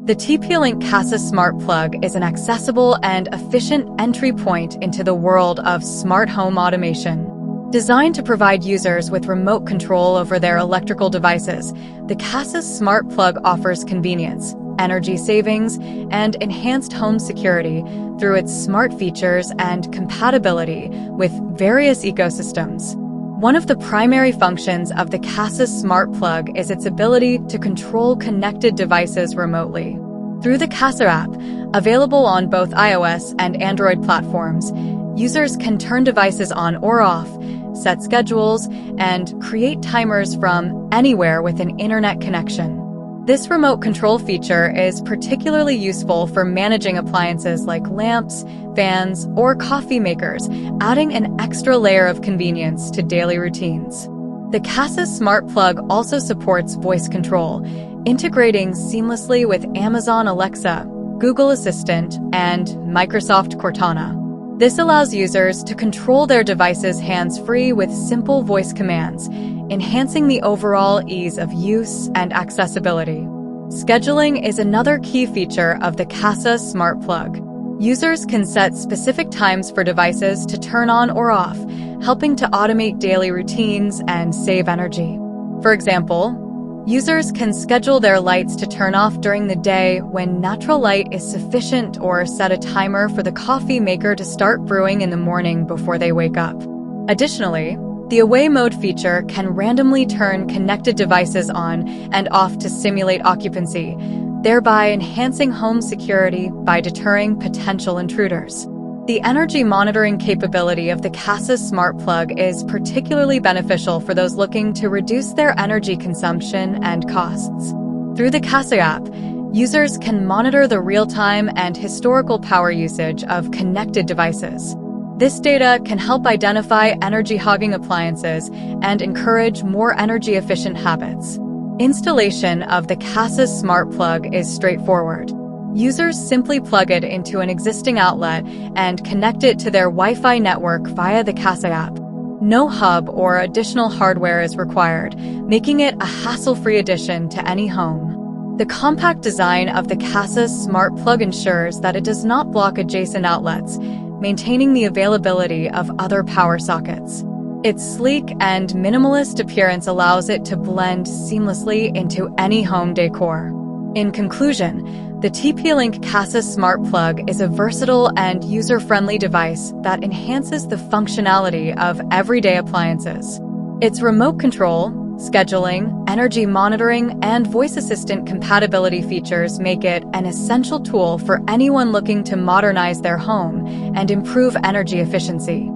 The TP-Link Kasa Smart Plug is an accessible and efficient entry point into the world of smart home automation. Designed to provide users with remote control over their electrical devices, the Kasa Smart Plug offers convenience, energy savings, and enhanced home security through its smart features and compatibility with various ecosystems. One of the primary functions of the Kasa Smart Plug is its ability to control connected devices remotely. Through the Kasa app, available on both iOS and Android platforms, users can turn devices on or off, set schedules, and create timers from anywhere with an internet connection. This remote control feature is particularly useful for managing appliances like lamps, fans, or coffee makers, adding an extra layer of convenience to daily routines. The Kasa Smart Plug also supports voice control, integrating seamlessly with Amazon Alexa, Google Assistant, and Microsoft Cortana. This allows users to control their devices hands-free with simple voice commands, enhancing the overall ease of use and accessibility. Scheduling is another key feature of the Kasa Smart Plug. Users can set specific times for devices to turn on or off, helping to automate daily routines and save energy. For example, users can schedule their lights to turn off during the day when natural light is sufficient, or set a timer for the coffee maker to start brewing in the morning before they wake up. Additionally, the Away Mode feature can randomly turn connected devices on and off to simulate occupancy, thereby enhancing home security by deterring potential intruders. The energy monitoring capability of the Kasa Smart Plug is particularly beneficial for those looking to reduce their energy consumption and costs. Through the Kasa app, users can monitor the real-time and historical power usage of connected devices. This data can help identify energy-hogging appliances and encourage more energy-efficient habits. Installation of the Kasa Smart Plug is straightforward. Users simply plug it into an existing outlet and connect it to their Wi-Fi network via the Kasa app. No hub or additional hardware is required, making it a hassle-free addition to any home. The compact design of the Kasa Smart Plug ensures that it does not block adjacent outlets, maintaining the availability of other power sockets. Its sleek and minimalist appearance allows it to blend seamlessly into any home decor. In conclusion, the TP-Link Kasa Smart Plug is a versatile and user-friendly device that enhances the functionality of everyday appliances. Its remote control, scheduling, energy monitoring, and voice assistant compatibility features make it an essential tool for anyone looking to modernize their home and improve energy efficiency.